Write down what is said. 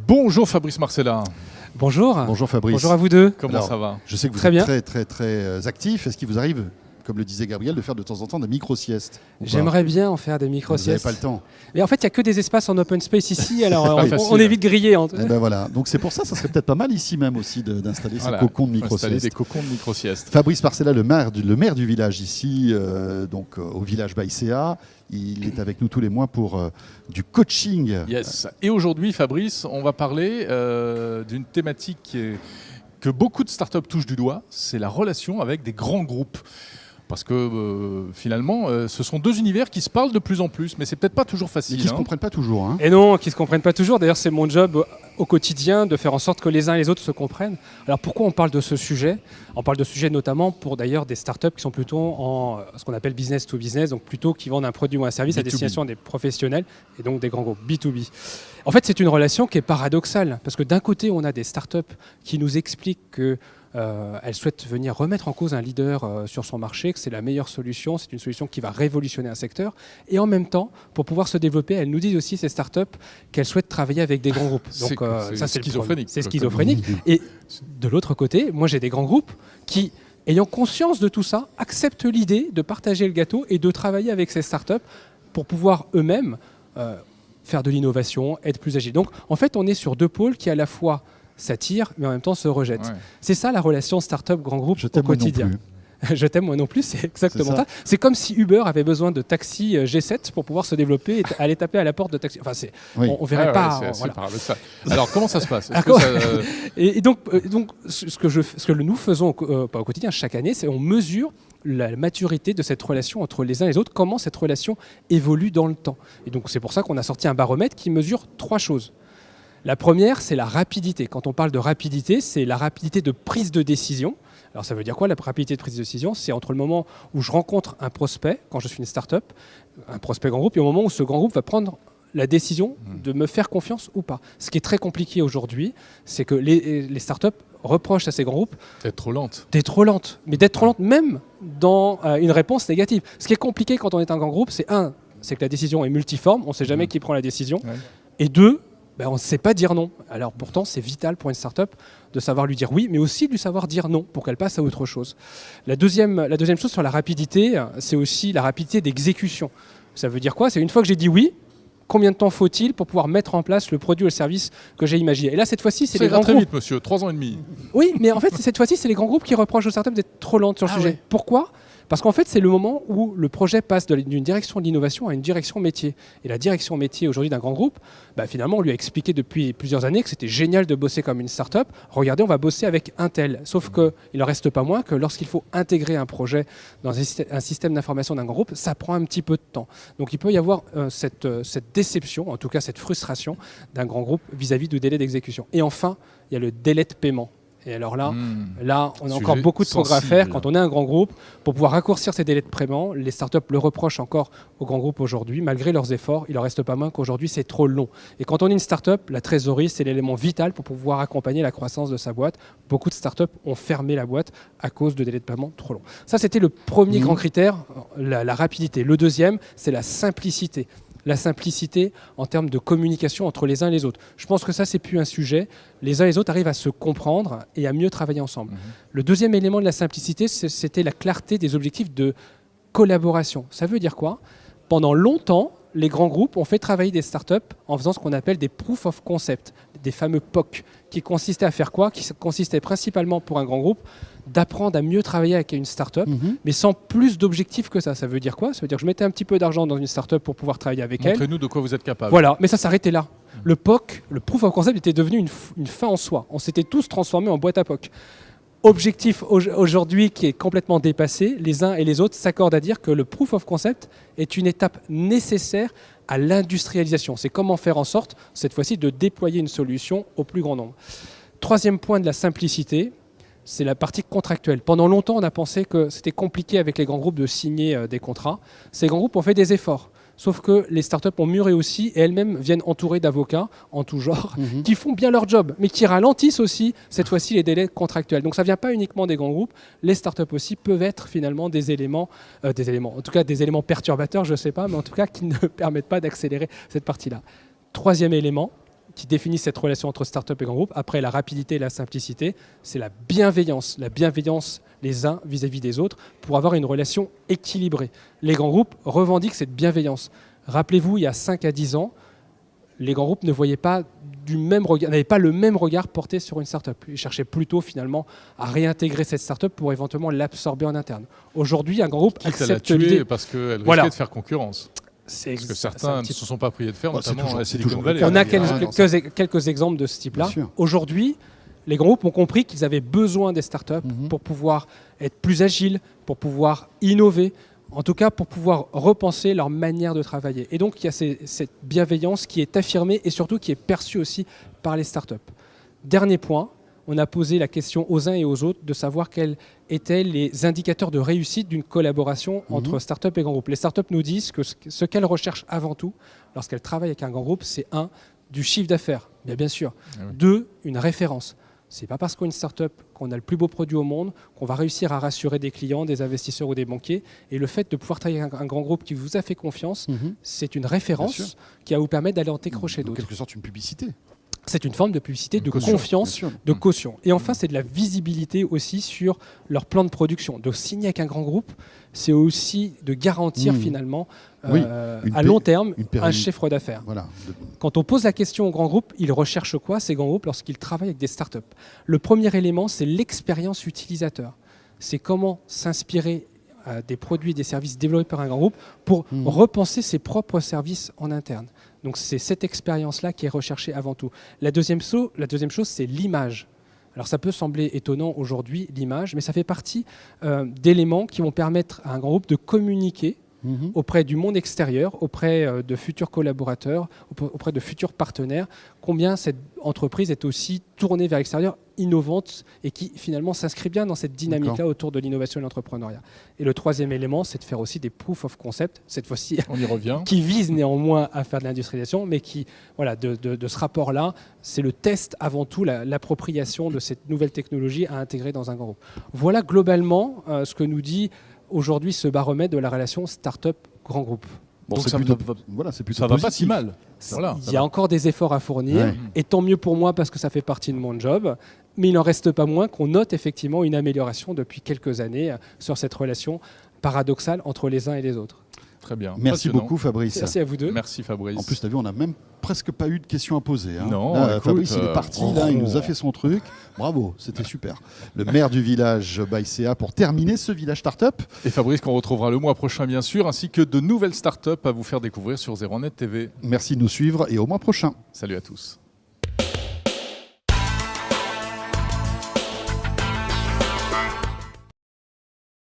Bonjour Fabrice Marcella. Bonjour. Bonjour Fabrice. Bonjour à vous deux. Comment ça va? Je sais que vous Très êtes bien. très actif. Est-ce qu'il vous arrive, comme le disait Gabriel, de faire de temps en temps des micro-siestes? J'aimerais bien en faire des Vous n'avez micro-siestes. pas le temps. Mais en fait, il n'y a que des espaces en open space ici, alors pas facile. on évite de griller. Eh ben voilà. Donc c'est pour ça, ça serait peut-être pas mal ici même aussi d'installer Voilà, ces cocons de faut installer micro-siestes. des cocons de micro-siestes. Fabrice Marcella, le maire du village ici, au village Baïséa, il est avec nous tous les mois pour du coaching. Yes. Et aujourd'hui, Fabrice, on va parler d'une thématique que beaucoup de startups touchent du doigt, c'est la relation avec des grands groupes. Parce que finalement, ce sont deux univers qui se parlent de plus en plus, mais c'est peut-être pas toujours Et facile. qui ne se comprennent pas toujours. Hein. Et non, qui ne se comprennent pas toujours. D'ailleurs, c'est mon job au quotidien de faire en sorte que les uns et les autres se comprennent. Alors pourquoi on parle de ce sujet? On parle de ce sujet notamment pour d'ailleurs des startups qui sont plutôt en ce qu'on appelle business to business, donc plutôt qui vendent un produit ou un service à B2B. destination des professionnels et donc des grands groupes B2B. En fait, c'est une relation qui est paradoxale parce que d'un côté, on a des startups qui nous expliquent que elle souhaite venir remettre en cause un leader sur son marché, que c'est la meilleure solution, c'est une solution qui va révolutionner un secteur. Et en même temps, pour pouvoir se développer, elles nous disent aussi, ces startups, qu'elles souhaitent travailler avec des grands groupes. C'est ça, c'est schizophrénique. C'est schizophrénique. Et de l'autre côté, moi j'ai des grands groupes qui, ayant conscience de tout ça, acceptent l'idée de partager le gâteau et de travailler avec ces startups pour pouvoir eux-mêmes faire de l'innovation, être plus agiles. Donc en fait, on est sur deux pôles qui à la fois s'attirent, mais en même temps se rejettent. Ouais. C'est ça la relation start-up-grand groupe Je au t'aime moi non quotidien. plus. Je t'aime moi non plus, c'est exactement C'est ça. ça. C'est comme si Uber avait besoin de taxi G7 pour pouvoir se développer et aller taper à la porte de taxi. Enfin, Oui. on verrait pas. C'est assez voilà. paradoxal. Alors comment ça se passe? Est-ce Alors, que ça, Et donc ce que nous faisons pas au quotidien chaque année, c'est on mesure la maturité de cette relation entre les uns et les autres, comment cette relation évolue dans le temps. Et donc c'est pour ça qu'on a sorti un baromètre qui mesure trois choses. La première, c'est la rapidité. Quand on parle de rapidité, c'est la rapidité de prise de décision. Alors ça veut dire quoi la rapidité de prise de décision? C'est entre le moment où je rencontre un prospect, quand je suis une start-up, un prospect grand groupe, et au moment où ce grand groupe va prendre la décision de me faire confiance ou pas. Ce qui est très compliqué aujourd'hui, c'est que les startups reprochent à ces grands groupes d'être trop lente? d'être trop lente, mais d'être trop lente même dans une réponse négative. Ce qui est compliqué quand on est un grand groupe, c'est que la décision est multiforme, on ne sait jamais qui prend la décision, Ouais. et deux, on ne sait pas dire non. Alors pourtant, c'est vital pour une start-up de savoir lui dire oui, mais aussi de lui savoir dire non pour qu'elle passe à autre chose. La deuxième chose sur la rapidité, c'est aussi la rapidité d'exécution. Ça veut dire quoi? C'est une fois que j'ai dit oui, combien de temps faut-il pour pouvoir mettre en place le produit ou le service que j'ai imaginé? Et là, cette fois-ci, c'est Ça les ira grands très groupes. vite, monsieur. 3 ans et demi. Oui, mais en fait, cette fois-ci, c'est les grands groupes qui reprochent aux startups d'être trop lentes sur le sujet. ouais. Pourquoi? Parce qu'en fait, c'est le moment où le projet passe d'une direction de l'innovation à une direction métier. Et la direction métier aujourd'hui d'un grand groupe, finalement, on lui a expliqué depuis plusieurs années que c'était génial de bosser comme une start-up. Regardez, on va bosser avec un tel. Sauf qu'il n'en reste pas moins que lorsqu'il faut intégrer un projet dans un système d'information d'un grand groupe, ça prend un petit peu de temps. Donc il peut y avoir cette déception, en tout cas cette frustration d'un grand groupe vis-à-vis du délai d'exécution. Et enfin, il y a le délai de paiement. Et alors là, on a encore Sujet beaucoup de progrès à faire sensible. quand on est un grand groupe. Pour pouvoir raccourcir ces délais de paiement, les startups le reprochent encore aux grands groupes aujourd'hui. Malgré leurs efforts, il en reste pas moins qu'aujourd'hui, c'est trop long. Et quand on est une startup, la trésorerie, c'est l'élément vital pour pouvoir accompagner la croissance de sa boîte. Beaucoup de startups ont fermé la boîte à cause de délais de paiement trop longs. Ça, c'était le premier grand critère, la rapidité. Le deuxième, c'est la simplicité. La simplicité en termes de communication entre les uns et les autres. Je pense que ça, c'est plus un sujet. Les uns et les autres arrivent à se comprendre et à mieux travailler ensemble. Le deuxième élément de la simplicité, c'était la clarté des objectifs de collaboration. Ça veut dire quoi? Pendant longtemps, les grands groupes ont fait travailler des startups en faisant ce qu'on appelle des proof of concept, des fameux POC, qui consistaient à faire quoi? Qui consistaient principalement pour un grand groupe d'apprendre à mieux travailler avec une start-up, mais sans plus d'objectifs que ça. Ça veut dire quoi? Ça veut dire que je mettais un petit peu d'argent dans une start-up pour pouvoir travailler avec elle. Montrez-nous de quoi vous êtes capable. Voilà, mais ça s'arrêtait là. Le POC, le Proof of Concept, était devenu une fin en soi. On s'était tous transformés en boîte à POC. Objectif aujourd'hui qui est complètement dépassé, les uns et les autres s'accordent à dire que le Proof of Concept est une étape nécessaire à l'industrialisation. C'est comment faire en sorte, cette fois-ci, de déployer une solution au plus grand nombre. Troisième point de la simplicité, c'est la partie contractuelle. Pendant longtemps, on a pensé que c'était compliqué avec les grands groupes de signer des contrats. Ces grands groupes ont fait des efforts. Sauf que les startups ont mûri aussi et elles-mêmes viennent entourées d'avocats en tout genre qui font bien leur job, mais qui ralentissent aussi, cette fois-ci, les délais contractuels. Donc ça ne vient pas uniquement des grands groupes. Les startups aussi peuvent être finalement des éléments, en tout cas des éléments perturbateurs, je ne sais pas, mais en tout cas qui ne permettent pas d'accélérer cette partie-là. Troisième élément, qui définissent cette relation entre start-up et grand groupe. Après la rapidité et la simplicité, c'est la bienveillance les uns vis-à-vis des autres pour avoir une relation équilibrée. Les grands groupes revendiquent cette bienveillance. Rappelez-vous, il y a 5 à 10 ans, les grands groupes n'avaient pas le même regard porté sur une start-up. Ils cherchaient plutôt finalement à réintégrer cette start-up pour éventuellement l'absorber en interne. Aujourd'hui, un grand groupe accepte l'idée parce qu'elle risquait de faire concurrence. Parce que certains ne se sont pas priés de faire, notamment Silicon Valley. On a quelques exemples de ce type-là. Aujourd'hui, les grands groupes ont compris qu'ils avaient besoin des startups pour pouvoir être plus agiles, pour pouvoir innover, en tout cas pour pouvoir repenser leur manière de travailler. Et donc il y a cette bienveillance qui est affirmée et surtout qui est perçue aussi par les startups. Dernier point, on a posé la question aux uns et aux autres de savoir quels étaient les indicateurs de réussite d'une collaboration entre startups et grands groupes. Les startups nous disent que ce qu'elles recherchent avant tout, lorsqu'elles travaillent avec un grand groupe, c'est 1, du chiffre d'affaires, bien sûr. 2, une référence. C'est pas parce qu'on est une start-up qu'on a le plus beau produit au monde qu'on va réussir à rassurer des clients, des investisseurs ou des banquiers. Et le fait de pouvoir travailler avec un grand groupe qui vous a fait confiance, c'est une référence qui va vous permettre d'aller en décrocher d'autres. En quelque sorte, une publicité. C'est une forme de publicité, de confiance, de caution. Et enfin, c'est de la visibilité aussi sur leur plan de production. De signer avec un grand groupe, c'est aussi de garantir finalement à long terme un chiffre d'affaires. Voilà. Quand on pose la question aux grands groupes, ils recherchent quoi ces grands groupes lorsqu'ils travaillent avec des startups? Le premier élément, c'est l'expérience utilisateur. C'est comment s'inspirer des produits et des services développés par un grand groupe pour repenser ses propres services en interne. Donc c'est cette expérience-là qui est recherchée avant tout. La deuxième chose, c'est l'image. Alors ça peut sembler étonnant aujourd'hui, l'image, mais ça fait partie d'éléments qui vont permettre à un grand groupe de communiquer auprès du monde extérieur, auprès de futurs collaborateurs, auprès de futurs partenaires, combien cette entreprise est aussi tournée vers l'extérieur, innovante et qui finalement s'inscrit bien dans cette dynamique-là autour de l'innovation et de l'entrepreneuriat. Et le troisième élément, c'est de faire aussi des proof of concept, cette fois-ci, on y revient, qui visent néanmoins à faire de l'industrialisation, mais qui, voilà, de ce rapport-là, c'est le test avant tout, l'appropriation de cette nouvelle technologie à intégrer dans un grand groupe. Voilà globalement ce que nous dit aujourd'hui ce baromètre de la relation start-up-grand groupe. Bon, c'est plutôt ça va pas si mal. Voilà, il y a encore des efforts à fournir, et tant mieux pour moi parce que ça fait partie de mon job, mais il n'en reste pas moins qu'on note effectivement une amélioration depuis quelques années sur cette relation paradoxale entre les uns et les autres. Très bien. Merci beaucoup Fabrice. Merci à vous deux. Merci Fabrice. En plus, tu as vu, on n'a même presque pas eu de questions à poser. Hein. Non, là, écoute, Fabrice, il est parti, là, il nous a fait son truc. Bravo, c'était super. Le maire du village Baïséa pour terminer ce village startup. Et Fabrice qu'on retrouvera le mois prochain bien sûr, ainsi que de nouvelles startups à vous faire découvrir sur 01net TV. Merci de nous suivre et au mois prochain. Salut à tous.